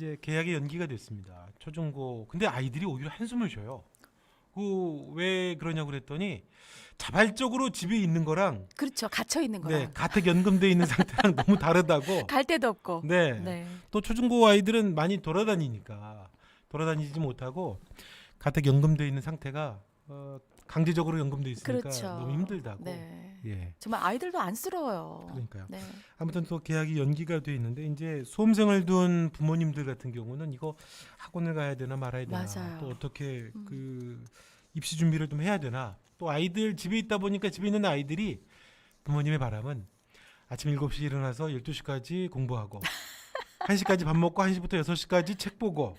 이제 개학이 연기가 됐습니다. 초중고. 근데 아이들이 오히려 한숨을 쉬어요. 그 왜 그러냐고 그랬더니 자발적으로 집에 있는 거랑 그렇죠. 갇혀 있는 거랑 네, 가택 연금돼 있는 상태랑 너무 다르다고. 갈 데도 없고. 네. 네. 또 초중고 아이들은 많이 돌아다니니까 돌아다니지 못하고 가택 연금돼 있는 상태가 강제적으로 연금돼 있으니까 그렇죠. 너무 힘들다고. 네. 예. 정말 아이들도 안쓰러워요. 그러니까요. 네. 아무튼 또 계약이 연기가 돼 있는데 이제 수험생을 둔 부모님들 같은 경우는 이거 학원을 가야 되나 말아야 되나 맞아요. 또 어떻게 그 입시 준비를 좀 해야 되나 또 아이들 집에 있다 보니까 집에 있는 아이들이 부모님의 바람은 아침 7시 일어나서 12시까지 공부하고 1시까지 밥 먹고 1시부터 6시까지 책 보고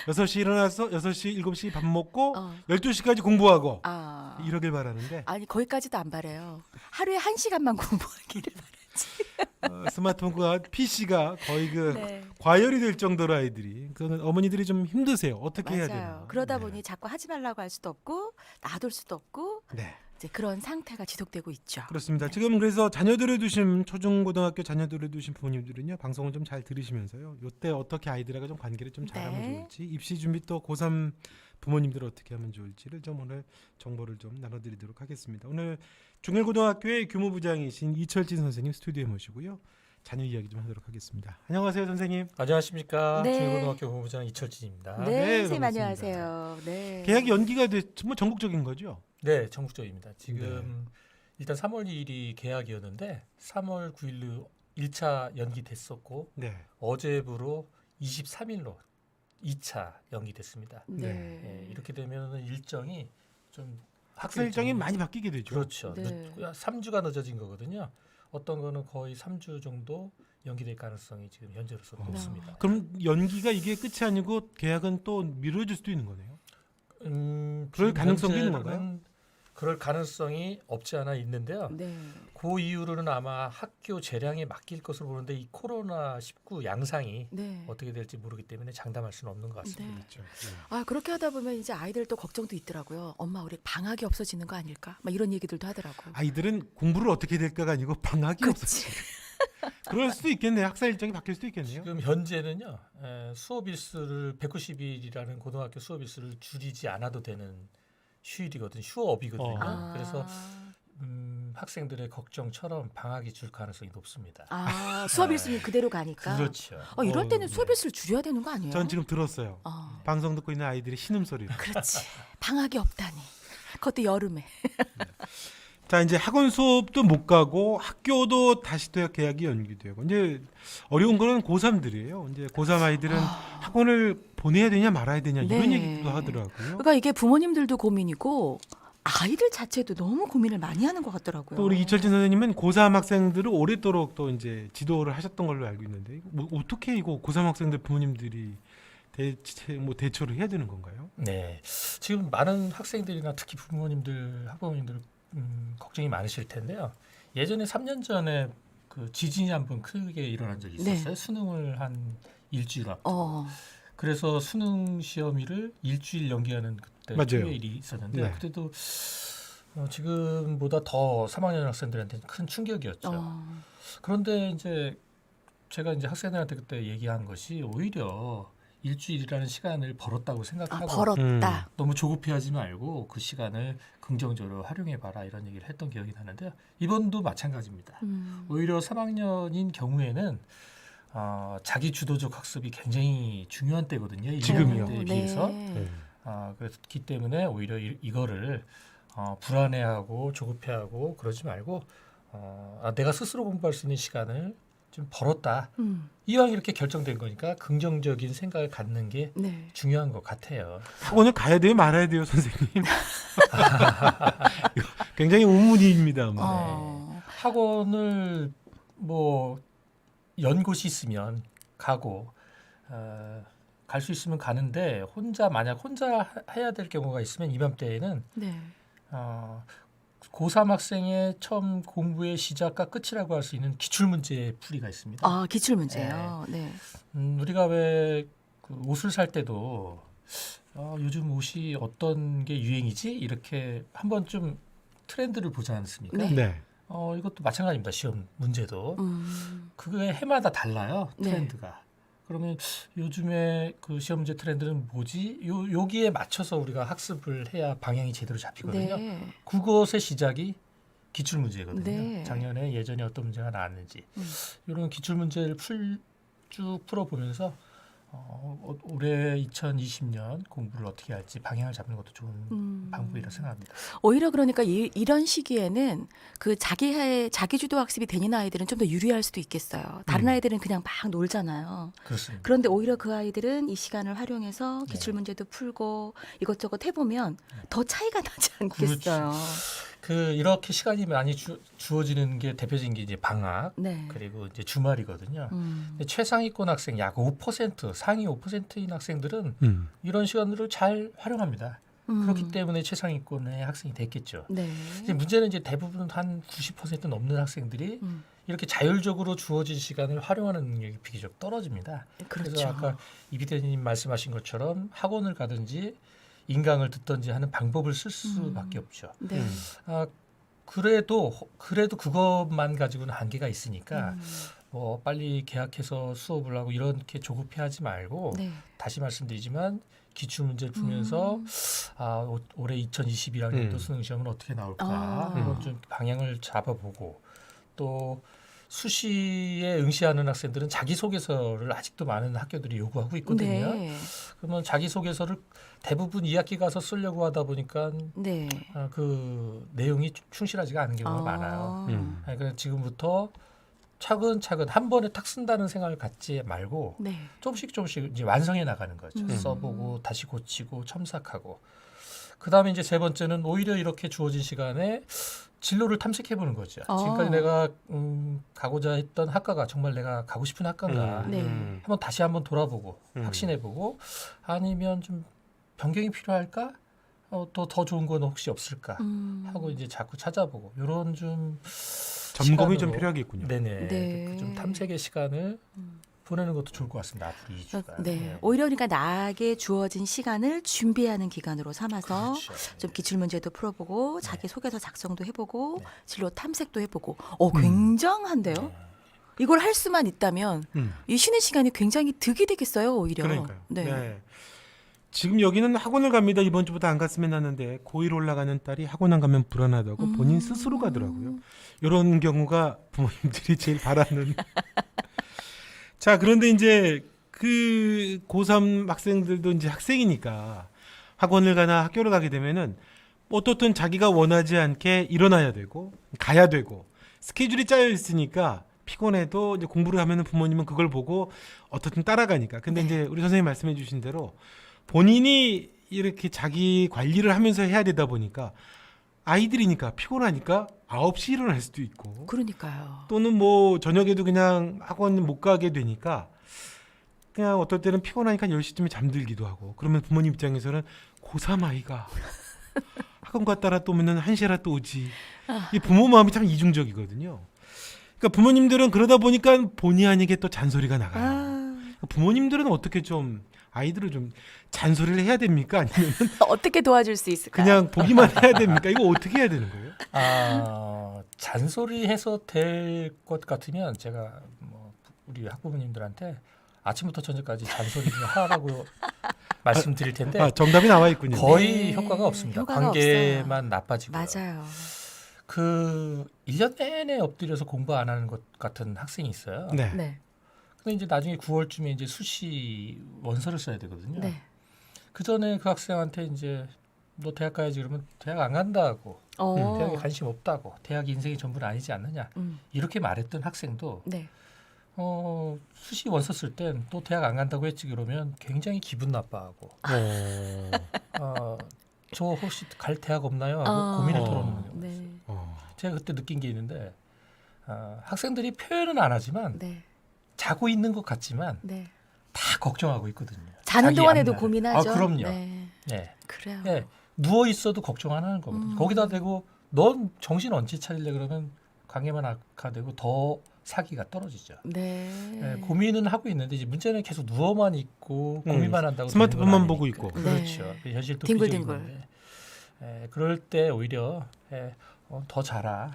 6시 일어나서 6시 7시 밥 먹고 12시까지 공부하고 아. 이러길 바라는데 아니 거기까지도 안 바래요. 하루에 1시간만 공부하기를 바라지. 스마트폰과 PC가 거의 그 네. 과열이 될 정도로 아이들이 그건 어머니들이 좀 힘드세요. 어떻게 해야 되나. 맞아요. 그러다 네. 보니 자꾸 하지 말라고 할 수도 없고 놔둘 수도 없고 네. 이제 그런 상태가 지속되고 있죠. 그렇습니다. 지금 그래서 자녀들을 두신 초중고등학교 자녀들을 두신 부모님들은요. 방송을 좀 잘 들으시면서요. 이때 어떻게 아이들하고 좀 관계를 좀 잘하면 네. 좋을지 입시 준비 또 고3 부모님들 어떻게 하면 좋을지를 좀 오늘 정보를 좀 나눠드리도록 하겠습니다. 오늘 중일고등학교의 교무부장이신 이철진 선생님 스튜디오에 모시고요. 자녀 이야기 좀 하도록 하겠습니다. 안녕하세요, 선생님. 안녕하십니까. 네. 중일고등학교 교무부장 이철진입니다. 네, 네, 선생님 반갑습니다. 안녕하세요. 네. 계약이 연기가 뭐 전국적인 거죠? 네, 전국적입니다. 지금 일단 3월 2일이 개학이었는데 3월 9일로 1차 연기됐었고 네. 어제부로 23일로 2차 연기됐습니다. 네. 예, 이렇게 되면 일정이 좀 학생 일정이 많이 바뀌게 되죠. 그렇죠. 네. 3주가 늦어진 거거든요. 어떤 거는 거의 3주 정도 연기될 가능성이 지금 현재로서 높습니다. 그럼 연기가 이게 끝이 아니고 계약은 또 미뤄질 수도 있는 거네요. 그럴 지금 가능성이 있는 현재는 건가요? 그럴 가능성이 없지 않아 있는데요. 네. 그 이후로는 아마 학교 재량에 맡길 것으로 보는데 이 코로나19 양상이 네. 어떻게 될지 모르기 때문에 장담할 수는 없는 것 같습니다. 네. 그렇죠. 아 그렇게 하다 보면 이제 아이들도 걱정도 있더라고요. 엄마 우리 방학이 없어지는 거 아닐까? 막 이런 얘기들도 하더라고. 아이들은 공부를 어떻게 될까가 아니고 방학이 없어. 그렇지. 그럴 수도 있겠네요. 학사 일정이 바뀔 수도 있겠네요. 지금 현재는요. 수업 일수를 190일이라는 고등학교 수업 일수를 줄이지 않아도 되는 휴일이거든요. 휴업이거든요. 그래서 학생들의 걱정처럼 방학이 줄 가능성이 높습니다. 아 수업 일수는 그대로 가니까. 그렇죠. 이럴 때는 네. 수업 일수를 줄여야 되는 거 아니에요? 전 지금 들었어요. 방송 듣고 있는 아이들의 신음소리를. 그렇지. 방학이 없다니. 그것도 여름에. 자 이제 학원 수업도 못 가고 학교도 다시 또 계약이 연기되고 이제 어려운 거는 고3들이에요. 이제 고3 아이들은 학원을 보내야 되냐 말아야 되냐 이런 네. 얘기도 하더라고요. 그러니까 이게 부모님들도 고민이고 아이들 자체도 너무 고민을 많이 하는 것 같더라고요. 또 우리 이철진 선생님은 고3 학생들을 오랫도록 또 이제 지도를 하셨던 걸로 알고 있는데 뭐 어떻게 이거 고3 학생들 부모님들이 대처를 해야 되는 건가요? 네. 지금 많은 학생들이나 특히 부모님들, 학부모님들 걱정이 많으실 텐데요. 예전에 3년 전에 그 지진이 한번 크게 일어난 적이 있었어요. 네. 수능을 한 일주일 앞두고. 어. 그래서 수능 시험일을 일주일 연기하는 그때 맞아요. 토요일이 있었는데 네. 그때도 지금보다 더 3학년 학생들한테는 큰 충격이었죠. 그런데 이제 제가 이제 학생들한테 그때 얘기한 것이 오히려 일주일이라는 시간을 벌었다고 생각하고 벌었다. 너무 조급해하지 말고 그 시간을 긍정적으로 활용해 봐라 이런 얘기를 했던 기억이 나는데요. 이번도 마찬가지입니다. 오히려 3학년인 경우에는 자기 주도적 학습이 굉장히 중요한 때거든요. 지금이요? 1학년 때에 비해서. 네. 그렇기 때문에 오히려 이거를 불안해하고 조급해하고 그러지 말고 내가 스스로 공부할 수 있는 시간을 좀 벌었다. 이왕 이렇게 결정된 거니까 긍정적인 생각을 갖는 게 네. 중요한 것 같아요. 학원을 가야 돼요, 말아야 돼요, 선생님? 굉장히 의문입니다. 학원을 뭐 연곳이 있으면 가고 갈 수 있으면 가는데 만약 혼자 해야 될 경우가 있으면 이맘때에는 네. 고3 학생의 처음 공부의 시작과 끝이라고 할 수 있는 기출문제 풀이가 있습니다. 아 기출 문제요. 네. 우리가 왜 그 옷을 살 때도 요즘 옷이 어떤 게 유행이지 이렇게 한번 좀 트렌드를 보지 않습니까? 네. 네. 이것도 마찬가지입니다. 시험 문제도 음. 그게 해마다 달라요. 네. 트렌드가. 그러면 요즘에 그 시험 문제 트렌드는 뭐지? 여기에 맞춰서 우리가 학습을 해야 방향이 제대로 잡히거든요. 네. 그것의 시작이 기출 문제거든요. 네. 작년에 예전에 어떤 문제가 나왔는지 이런 기출 문제를 쭉 풀어보면서 올해 2020년 공부를 어떻게 할지 방향을 잡는 것도 좋은 방법이라 생각합니다. 오히려 그러니까 이런 시기에는 그 자기주도 학습이 되는 아이들은 좀 더 유리할 수도 있겠어요. 다른 아이들은 그냥 막 놀잖아요. 그렇습니다. 그런데 오히려 그 아이들은 이 시간을 활용해서 기출 문제도 풀고 이것저것 해보면 더 차이가 나지 않겠어요. 이렇게 시간이 많이 주어지는 게 대표적인 게 이제 방학 네. 그리고 이제 주말이거든요. 근데 최상위권 학생 약 5% 상위 5%인 학생들은 이런 시간들을 잘 활용합니다. 그렇기 때문에 최상위권의 학생이 됐겠죠. 네. 이제 문제는 이제 대부분 한 90% 넘는 학생들이 이렇게 자율적으로 주어진 시간을 활용하는 능력이 비교적 떨어집니다. 그렇죠. 그래서 아까 이 비대님 말씀하신 것처럼 학원을 가든지 인강을 듣든지 하는 방법을 쓸 수밖에 없죠. 네. 그래도 그것만 가지고는 한계가 있으니까 뭐 빨리 개학해서 수업을 하고 이렇게 조급해하지 말고 네. 다시 말씀드리지만 기출 문제를 풀면서 올해 2021학년도 수능 시험은 어떻게 나올까 이런 좀 방향을 잡아보고 또 수시에 응시하는 학생들은 자기소개서를 아직도 많은 학교들이 요구하고 있거든요. 네. 그러면 자기소개서를 대부분 2학기 가서 쓰려고 하다 보니까 네. 그 내용이 충실하지가 않은 경우가 많아요. 그래서 지금부터 차근차근 한 번에 탁 쓴다는 생각을 갖지 말고 네. 조금씩 이제 완성해 나가는 거죠. 써보고 다시 고치고 첨삭하고. 그다음에 이제 세 번째는 오히려 이렇게 주어진 시간에 진로를 탐색해 보는 거죠. 지금까지 내가 가고자 했던 학과가 정말 내가 가고 싶은 학과인가 네. 한번 다시 한번 돌아보고 확신해 보고 아니면 좀 변경이 필요할까? 또 더 좋은 건 혹시 없을까? 하고 이제 자꾸 찾아보고 이런 좀 점검이 시간으로, 좀 필요하겠군요. 네네. 네. 좀 탐색의 시간을 보내는 것도 좋을 것 같습니다. 앞으로 2주간. 네. 오히려 그러니까 나에게 주어진 시간을 준비하는 기간으로 삼아서 그렇죠. 좀 기출 문제도 풀어보고 자기 소개서 작성도 해보고 네. 진로 탐색도 해보고 굉장한데요. 네. 이걸 할 수만 있다면 이 쉬는 시간이 굉장히 득이 되겠어요. 오히려. 그러니까요. 네. 네. 지금 여기는 학원을 갑니다. 이번 주부터 안 갔으면 하는데 고1 올라가는 딸이 학원 안 가면 불안하다고 본인 스스로 가더라고요. 이런 경우가 부모님들이 제일 바라는. 자, 그런데 이제 그 고3 학생들도 이제 학생이니까 학원을 가나 학교를 가게 되면은 어떻든 자기가 원하지 않게 일어나야 되고 가야 되고 스케줄이 짜여 있으니까 피곤해도 이제 공부를 하면은 부모님은 그걸 보고 어떻든 따라가니까. 근데 이제 우리 선생님 말씀해 주신 대로 본인이 이렇게 자기 관리를 하면서 해야 되다 보니까 아이들이니까 피곤하니까 9시 일어날 수도 있고 그러니까요. 또는 뭐 저녁에도 그냥 학원 못 가게 되니까 그냥 어떨 때는 피곤하니까 10시쯤에 잠들기도 하고 그러면 부모님 입장에서는 고3 아이가 학원 갔다라 또 오면은 1시라 또 오지. 이 부모 마음이 참 이중적이거든요. 그러니까 부모님들은 그러다 보니까 본의 아니게 또 잔소리가 나가요. 부모님들은 어떻게 좀 아이들을 좀 잔소리를 해야 됩니까? 아니면 어떻게 도와줄 수 있을까요? 그냥 보기만 해야 됩니까? 이거 어떻게 해야 되는 거예요? 잔소리해서 될 것 같으면 제가 뭐 우리 학부모님들한테 아침부터 저녁까지 잔소리 좀 하라고 말씀드릴 텐데 정답이 나와 있군요. 거의 네, 효과가 없습니다. 효과가 관계만 나빠지고요. 맞아요. 그 1년 내내 엎드려서 공부 안 하는 것 같은 학생이 있어요. 네. 네. 근데 이제 나중에 9월쯤에 이제 수시 원서를 써야 되거든요. 네. 그 전에 그 학생한테 이제 너 대학 가야지 그러면 대학 안 간다고 대학에 관심 없다고 대학 인생이 전부는 아니지 않느냐 이렇게 말했던 학생도 네. 수시 원서 쓸 땐 또 대학 안 간다고 했지 그러면 굉장히 기분 나빠하고 저 혹시 갈 대학 없나요? 하고 고민을 털어놓는 거예요. 네. 제가 그때 느낀 게 있는데 학생들이 표현은 안 하지만 네. 자고 있는 것 같지만 네. 다 걱정하고 있거든요. 자는 자기 동안에도 앞날을. 고민하죠. 그럼요. 네. 네. 그래요. 네. 누워 있어도 걱정 안 하는 거거든요. 거기다 대고 넌 정신 언제 차릴래 그러면 관계만 악화되고 더 사기가 떨어지죠. 네. 네, 고민은 하고 있는데 이제 문제는 계속 누워만 있고 고민만 한다고 스마트폰만 되는 건 보고 아니니까. 있고. 그렇죠. 현실 뒹굴뒹굴. 도피적인 건데 그럴 때 오히려 더 자라.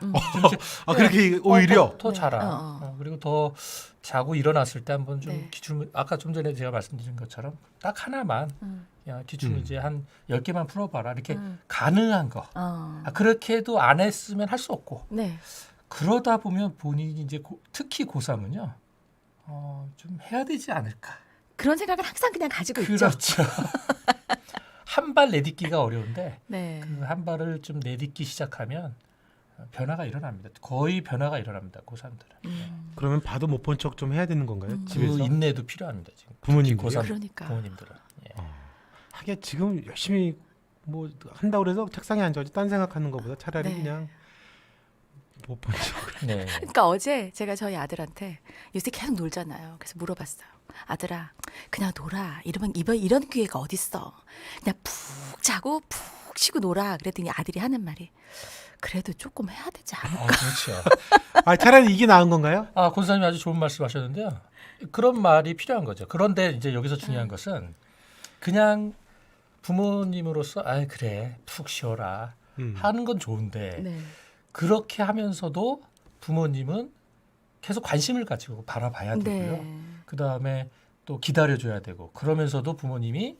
아 그렇게 오히려 더 네. 자라. 그리고 더 자고 일어났을 때 한번 좀 네. 기출 아까 좀 전에 제가 말씀드린 것처럼 딱 하나만 야, 기출 문제 한 10개만 풀어봐라. 이렇게 가능한 거. 그렇게 해도 안 했으면 할 수 없고 네. 그러다 보면 본인이 이제 특히 고3은요. 좀 해야 되지 않을까. 그런 생각을 항상 그냥 가지고 있죠. 그렇죠. 한 발 내딛기가 어려운데 네. 그 한 발을 좀 내딛기 시작하면 변화가 일어납니다. 거의 변화가 일어납니다. 고3들은. 그러면 봐도 못 본 척 좀 해야 되는 건가요? 그 집에서 인내도 필요합니다. 지금 부모님들이요? 고3 그러니까. 부모님들은. 예. 하긴 지금 열심히 뭐 한다고 그래서 책상에 앉아서 딴 생각하는 것보다 차라리 네. 그냥 못 본 척. 네. 그러니까 어제 제가 저희 아들한테 요새 계속 놀잖아요. 그래서 물어봤어요. 아들아, 그냥 놀아. 이런 기회가 어딨어. 그냥 푹 자고 푹 쉬고 놀아. 그랬더니 아들이 하는 말이 그래도 조금 해야 되지 않을까. 그렇죠. 아 차라리 이게 나은 건가요? 권사님이 아주 좋은 말씀하셨는데요. 그런 말이 필요한 거죠. 그런데 이제 여기서 중요한 것은 그냥 부모님으로서 그래 푹 쉬어라 하는 건 좋은데 네. 그렇게 하면서도 부모님은 계속 관심을 가지고 바라봐야 되고요. 네. 그 다음에 또 기다려줘야 되고 그러면서도 부모님이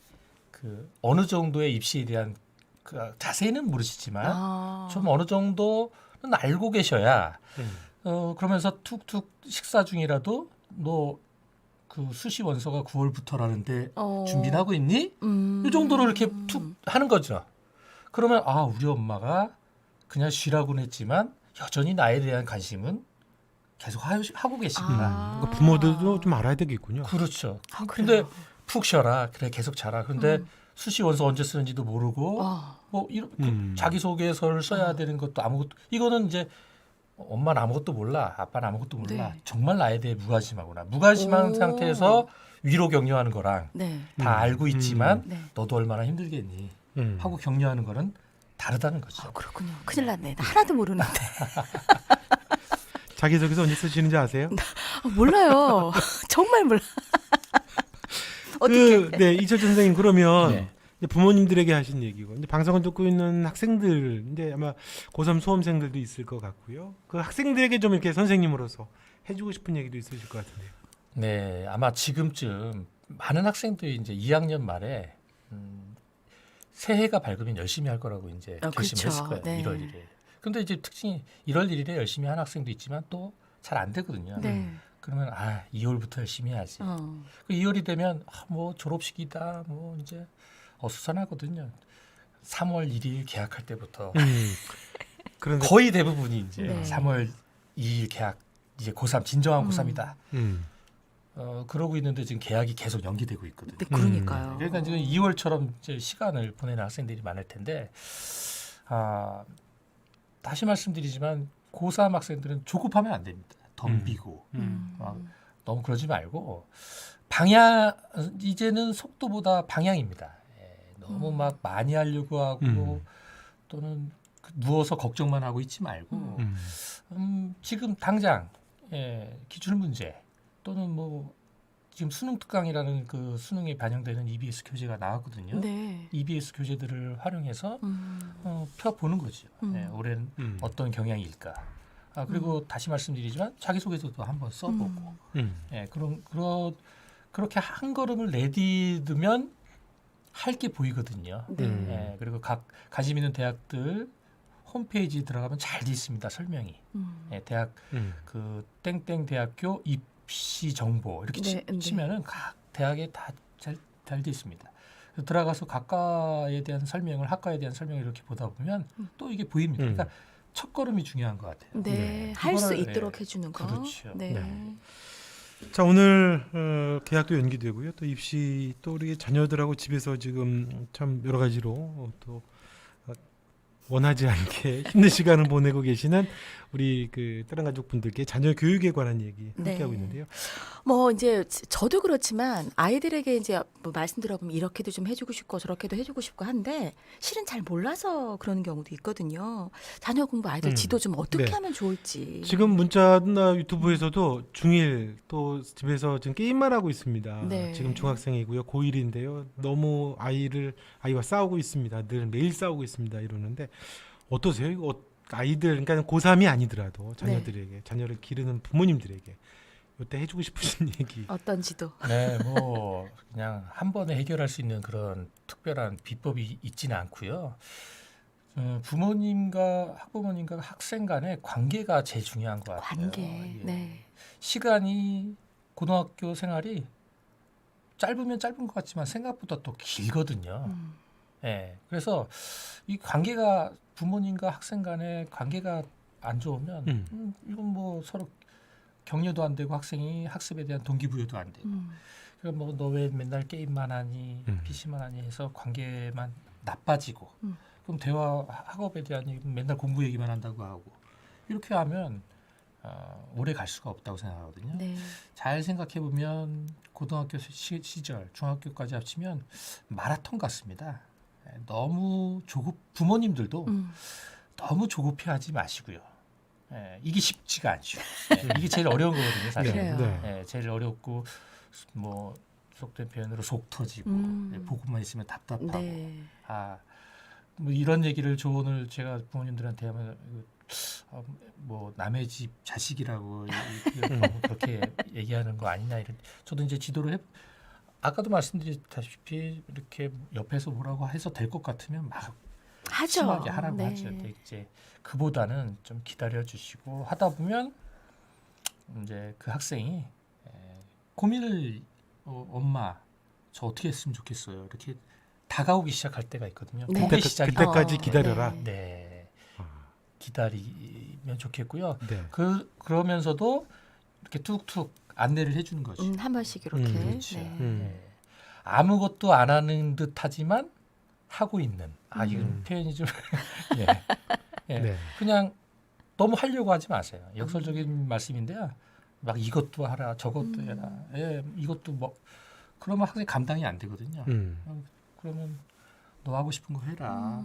그 어느 정도의 입시에 대한 그 자세히는 모르시지만 좀 어느 정도는 알고 계셔야 그러면서 툭툭 식사 중이라도 너 그 수시 원서가 9월부터라는데 준비는 하고 있니? 이 정도로 이렇게 툭 하는 거죠. 그러면 우리 엄마가 그냥 쉬라고는 했지만 여전히 나에 대한 관심은 계속 하고 계시구나. 그러니까 부모들도 좀 알아야 되겠군요. 그렇죠. 그래요? 근데 푹 쉬어라. 그래 계속 자라. 근데 수시 원서 언제 쓰는지도 모르고 뭐 자기소개서를 써야 되는 것도 아무것도 이거는 이제 엄마는 아무것도 몰라. 아빠는 아무것도 몰라. 네. 정말 나에 대해 무관심하구나. 무관심한 상태에서 위로 격려하는 거랑 네. 다 알고 있지만 네. 너도 얼마나 힘들겠니 하고 격려하는 거는 다르다는 거죠. 그렇군요. 큰일 났네. 나 하나도 모르는데. 자기소개서 언제 쓰시는지 아세요? 몰라요. 정말 몰라. 어떻게? 네, 이철준 선생님 그러면 네. 이제 부모님들에게 하신 얘기고, 이제 방송을 듣고 있는 학생들, 이제 아마 고3 수험생들도 있을 것 같고요. 그 학생들에게 좀 이렇게 선생님으로서 해주고 싶은 얘기도 있으실 것 같은데요. 네, 아마 지금쯤 많은 학생들이 이제 2학년 말에 새해가 밝으면 열심히 할 거라고 이제 결심했을 그렇죠. 거예요. 네. 1월 1일. 근데 이제 특징이 1월 1일에 열심히 한 학생도 있지만 또 잘 안 되거든요. 네. 그러면 2월부터 열심히 해야지. 그 2월이 되면 뭐 졸업식이다, 뭐 이제 어수선하거든요. 3월 1일 계약할 때부터 그런데 거의 대부분이 이제 네. 3월 2일 계약 이제 고3 진정한 고3이다. 그러고 있는데 지금 계약이 계속 연기되고 있거든요. 네, 그러니까요. 그러니까 지금 2월처럼 이제 시간을 보내는 학생들이 많을 텐데 다시 말씀드리지만 고3 학생들은 조급하면 안 됩니다. 덤비고 너무 그러지 말고 이제는 속도보다 방향입니다. 너무 막 많이 하려고 하고 또는 누워서 걱정만 하고 있지 말고 지금 당장 기출 문제 또는 뭐 지금 수능 특강이라는 그 수능에 반영되는 EBS 교재가 나왔거든요. 네. EBS 교재들을 활용해서 펴보는 거죠. 올해는 어떤 경향일까. 그리고 다시 말씀드리지만 자기소개서도 한번 써보고 그렇게 한 걸음을 내딛으면 할 게 보이거든요. 그리고 각 관심 있는 대학들 홈페이지 들어가면 잘 돼 있습니다. 설명이. 대학 그 땡땡 대학교 입시 정보 이렇게 치면은 각 대학에 다 잘 돼 있습니다. 들어가서 학과에 대한 설명을 이렇게 보다 보면 또 이게 보입니다. 그러니까 첫 걸음이 중요한 것 같아요. 네, 할 수 있도록 해주는 거. 그렇죠. 네. 자 오늘 계약도 연기되고요. 또 입시 또 우리 자녀들하고 집에서 지금 참 여러 가지로 또 원하지 않게 힘든 시간을 보내고 계시는 우리 그 다른 가족분들께 자녀 교육에 관한 얘기 함께하고 있는데요. 뭐 이제 저도 그렇지만 아이들에게 이제 뭐 말씀 들어보면 이렇게도 좀 해주고 싶고 저렇게도 해주고 싶고 한데 실은 잘 몰라서 그러는 경우도 있거든요. 자녀 공부 아이들 지도 좀 어떻게 하면 좋을지. 지금 문자나 유튜브에서도 중1 또 집에서 지금 게임만 하고 있습니다. 네. 지금 중학생이고요. 고1인데요. 너무 아이와 싸우고 있습니다. 늘 매일 싸우고 있습니다. 이러는데 어떠세요? 이거 아이들 그러니까 고3이 아니더라도 자녀들에게 자녀를 기르는 부모님들에게 이때 해주고 싶으신 얘기. 어떤지도. 네, 뭐 그냥 한 번에 해결할 수 있는 그런 특별한 비법이 있지는 않고요. 부모님과 학부모님과 학생 간의 관계가 제일 중요한 것 같아요. 관계. 예. 네. 시간이 고등학교 생활이 짧으면 짧은 것 같지만 생각보다 또 길거든요. 예. 그래서 이 관계가 부모님과 학생 간의 관계가 안 좋으면 이건 뭐 서로 격려도 안 되고 학생이 학습에 대한 동기부여도 안 되고 그럼 뭐 너 왜 맨날 게임만 하니 PC만 하니 해서 관계만 나빠지고 그럼 대화 학업에 대한 얘기 맨날 공부 얘기만 한다고 하고 이렇게 하면 오래 갈 수가 없다고 생각하거든요. 네. 잘 생각해 보면 고등학교 시절, 중학교까지 합치면 마라톤 같습니다. 너무 부모님들도 너무 조급해하지 마시고요. 이게 쉽지가 않죠. 이게 제일 어려운 거거든요, 사실. 그래요. 네. 제일 어렵고 뭐 속된 표현으로 속 터지고 보고만 있으면 답답하고 네. 뭐 이런 얘기를 조언을 제가 부모님들한테 하면 뭐 남의 집 자식이라고 너무 그렇게 얘기하는 거 아니냐 이런 저도 이제 지도를 아까도 말씀드렸다시피 이렇게 옆에서 뭐라고 해서 될 것 같으면 막 하죠. 심하게 하라고 네. 하죠. 근데 이제 그보다는 좀 기다려 주시고 하다 보면 이제 그 학생이 고민을 엄마 저 어떻게 했으면 좋겠어요. 이렇게 다가오기 시작할 때가 있거든요. 네. 그게 시작이 그때까지 기다려라. 네. 네. 아, 기다리면 좋겠고요. 네. 그러면서도 이렇게 툭툭 안내를 해주는 거죠. 한 번씩 이렇게. 그렇죠. 네. 네. 아무것도 안 하는 듯하지만 하고 있는. 이건 음. 표현이 좀 예. 예. 네. 그냥 너무 하려고 하지 마세요. 역설적인 말씀인데요. 막 이것도 하라, 저것도 해라. 예, 이것도 뭐 그러면 학생이 감당이 안 되거든요. 그러면 너 하고 싶은 거 해라.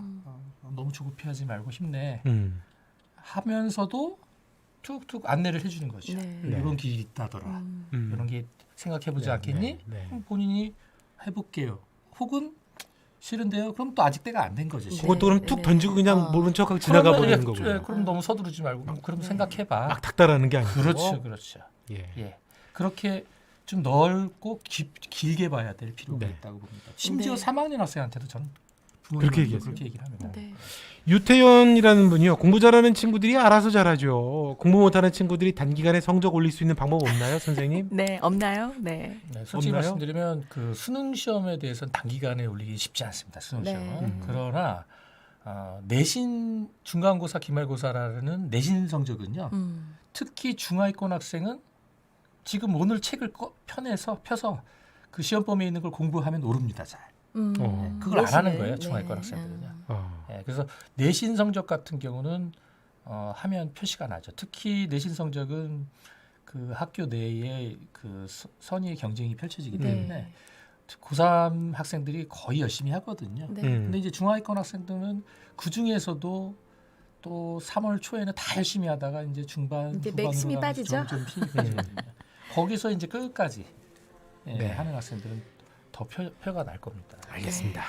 너무 조급해하지 말고 힘내. 하면서도 툭툭 안내를 해주는 거죠. 네. 이런 길이 있다더라. 이런 게 생각해보지 않겠니? 네. 그럼 본인이 해볼게요. 혹은 싫은데요. 그럼 또 아직 때가 안 된 거죠. 지금. 그것도 그럼 툭 네. 던지고 그냥 모른 척하고 지나가 그러면 버리는 예, 거고요. 예, 그럼 너무 서두르지 말고 그럼 네. 생각해봐. 막 닥달하는 게 아니고. 그렇죠, 그렇죠. 예. 예, 그렇게 좀 넓고 길게 봐야 될 필요가 네. 있다고 봅니다. 심지어 네. 3학년 학생한테도 저는 그렇게 그렇게 얘기를 합니다. 네. 유태연이라는 분이요. 공부 잘하는 친구들이 알아서 잘하죠. 공부 못하는 친구들이 단기간에 성적 올릴 수 있는 방법 없나요, 선생님? 네, 없나요? 네. 네, 솔직히 없나요? 말씀드리면 그 수능 시험에 대해서는 단기간에 올리기 쉽지 않습니다. 수능 네. 시험은. 그러나 내신 중간고사, 기말고사라는 내신 성적은요. 특히 중하위권 학생은 지금 오늘 책을 펴서 그 시험 범위에 있는 걸 공부하면 오릅니다. 잘. 그걸 안 하는 거예요. 중하위권 학생들은요. 그래서 내신 성적 같은 경우는 하면 표시가 나죠. 특히 내신 성적은 그 학교 내에 그 선의의 경쟁이 펼쳐지기 때문에 고3 학생들이 거의 열심히 하거든요. 네. 근데 이제 중하위권 학생들은 그 중에서도 또 3월 초에는 다 열심히 하다가 이제 중반 이제 후반으로 맥심이 가면서 빠지죠? 좀 힘이 빠지거든요. 거기서 이제 끝까지 네. 하는 학생들은 더 표가 날 겁니다. 알겠습니다.